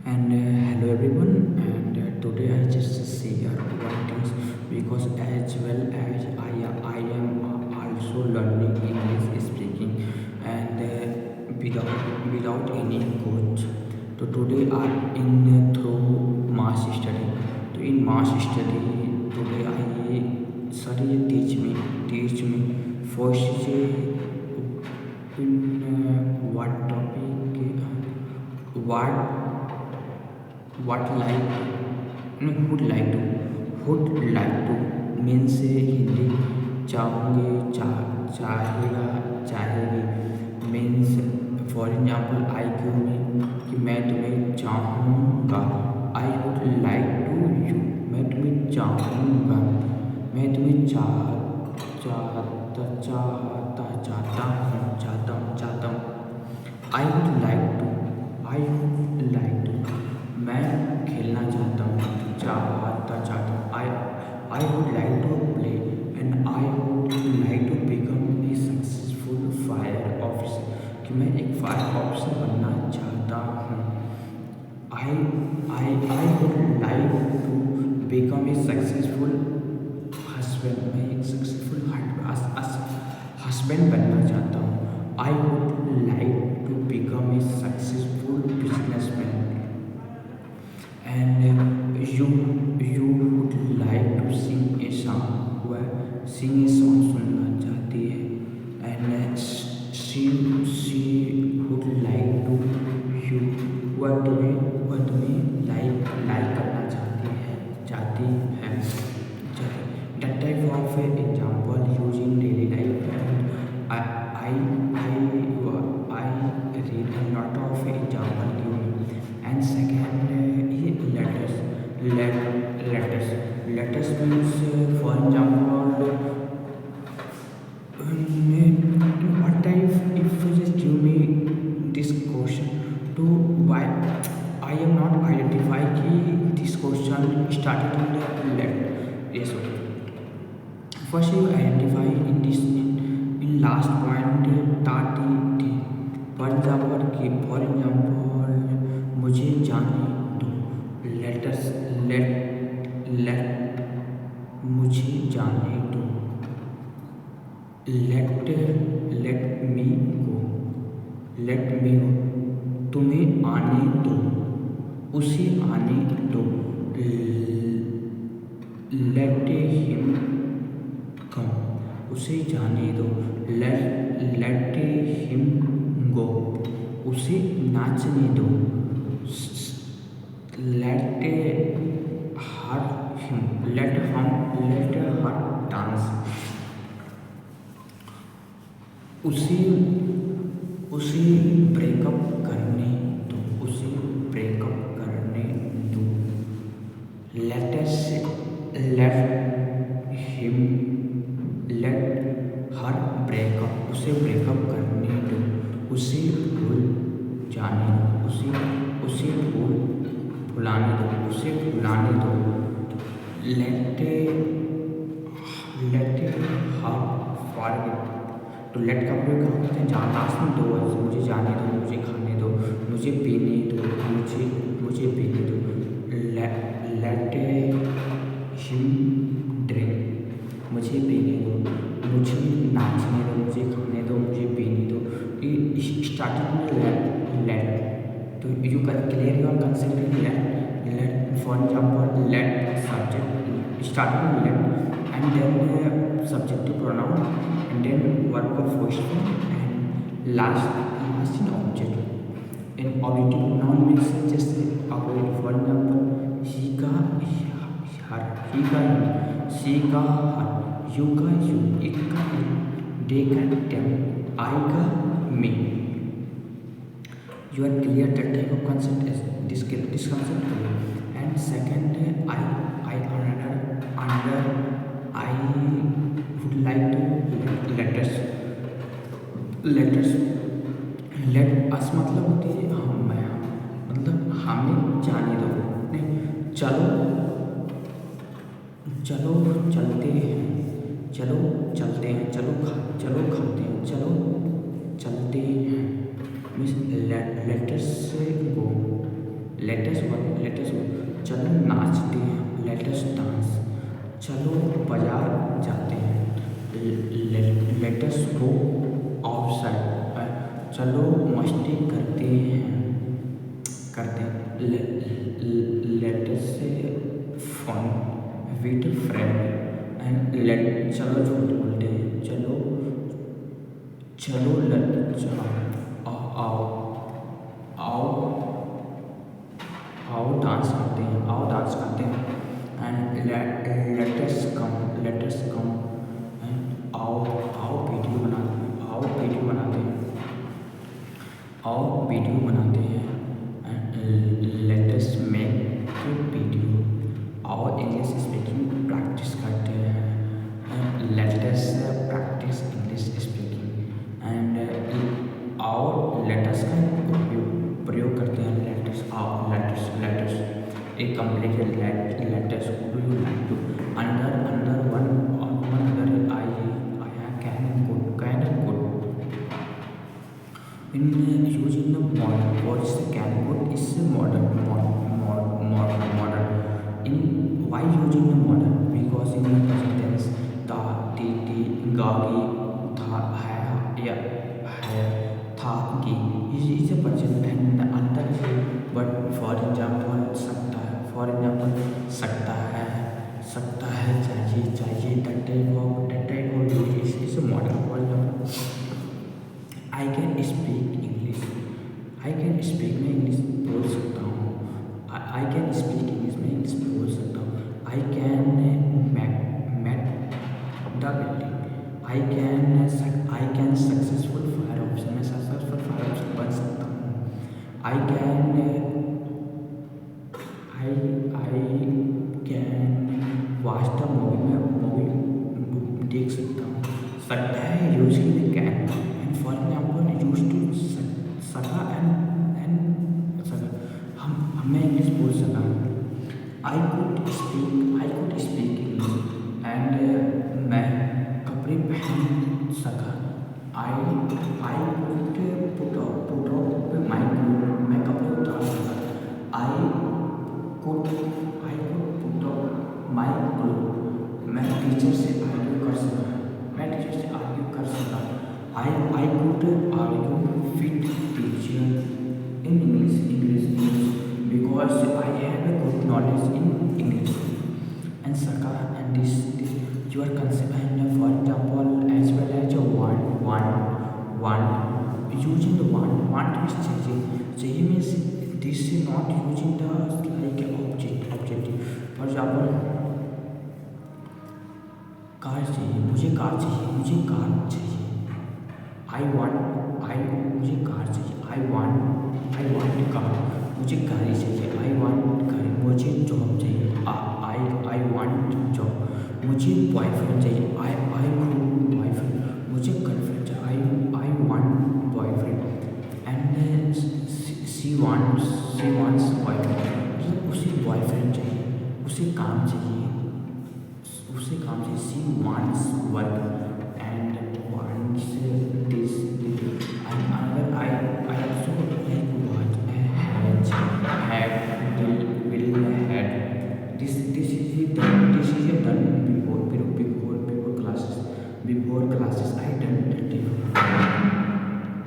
Hello everyone, today I just share one things because as well as I am also learning English speaking and without any coach. So today I in through mass study. So in mass study today I sir ये teach me first से in what topic what like no, would like to means से हिंदी चाहूँगे चाहेगा चाहेगी means for example आई क्यू में कि मैं तुम्हें चाहूँगा I would like to you मैं तुम्हें चाहूँगा मैं तुम्हें चाहता चाहता चाहता हूँ आई वुड लाइक टू मैं खेलना चाहता हूँ चाहता हूँ I would like to play and I would like to become a successful fire officer कि मैं एक फायर ऑफिसर बनना चाहता हूँ I would like to become a successful husband मैं एक सक्सेसफुल हस्बैंड बनना चाहता हूँ I would like to become a successful businessman and you would like to sing a song वह सिंग ए सॉन्ग सुनना चाहती है and she would like to you वह तुम्हें लाइक करना चाहती है that type of example used in daily life and I read a lot of example given and second letters means for example what type if you just give me this question to why I am not identify कि this question started in the letter yes okay. First, you identify in last point ताटी for example मुझे जाने दो let मुझे जाने दो let me go तुम्हें आने दो उसे आने दो let him उसे जाने दो let him go उसे नाचने दो let her dance उसे ब्रेकअप करने दो let हर ब्रेकअप उसे ब्रेकअप करने दो उसे भूल जाने दो उसे भुलाने दो let her forget तो लेट का प्रयोग कहाँ करते हैं जहाँ लास्ट में दो वर्ड मुझे जाने दो मुझे खाने दो मुझे पीने दो मुझे पीने दो let him drink मुझे पीने दो मुझे नाचने दो मुझे खाने दो मुझे पीने दो स्टार्टिंग में let तो you can clear your concept let for example let subject starting में let and then subjective pronoun and then verb of question and last in object and objective pronoun means just about for example he ka her he ka him she ka her you ka you it ka it they ka them I ka me you are clear that type of concept is this concept clear and second I would like to letters let us मतलब होती है हम मैं मतलब हमें जाने दो नहीं चलो चलते हैं चलो खाते हैं चलो चलते हैं मीन्स लेटर्स से गो लेटेस्ट वर्क, लेटेस्ट वर्क, चलो नाचते हैं, लेटेस्ट डांस, चलो बाजार जाते हैं, लेटेस्ट गो आउटसाइड, चलो मस्ती करते हैं, let us fun with friend and let, चलो झूठ बोलते हैं, चलो चलो आओ आओ आओ डांस करते हैं, आओ डांस करते हैं एंड लेटेस्ट कम एंड आओ आओ वीडियो बनाते हैं, आओ वीडियो बनाते हैं, आओ वीडियो बनाते हैं एंड लेटेस्ट मेक वीडियो, आओ इंग्लिश स्पीकिंग प्रैक्टिस करते हैं and let us practice English speaking and आओ लेटेस्ट का प्रयोग करते हैं, लेटेस्ट आओ लेटेस्ट एक completed let us do you like to under one other I can good in using the modern words can put is modern in why using the modern because in the present tense ta ti ga gi tha hai ya hai tha gi is a present and under but for example सकता है चाहिए that type of use is a modern word. I can speak English. I can speak में English बोल सकता हूँ. I can speak English में English बोल सकता हूँ. I can met the building. I can successful fire officer में successful fire officer बन सकता हूँ. I can watch the movie देख सकता हूँ. सकता है usually can. For example, used to सका and सका हमें इंग्लिश बोल सका. I could speak English and मैं कपड़े पहन सका. I could put up my clothes, मैं कपड़े उतार सका. I could put up my clothes, मैं टीचर से आर्ग्यू कर सका. I could argue with teacher in English because I have a good knowledge in English and saka and this your concept and for example as well as a want using the want means चाहिए means this is not using the like objective. For example car चाहिए, मुझे car चाहिए. मुझे car चाहिए. I want car, मुझे गाड़ी चाहिए. I want गाड़ी, मुझे जॉब चाहिए. I want जॉब, मुझे बॉयफ्रेंड चाहिए. I want बॉयफ्रेंड, मुझे गर्लफ्रेंड चाहिए. I want boyfriend and she wants boyfriend. मतलब उसे बॉयफ्रेंड चाहिए, उसे काम चाहिए. She wants work and wants this and अगर I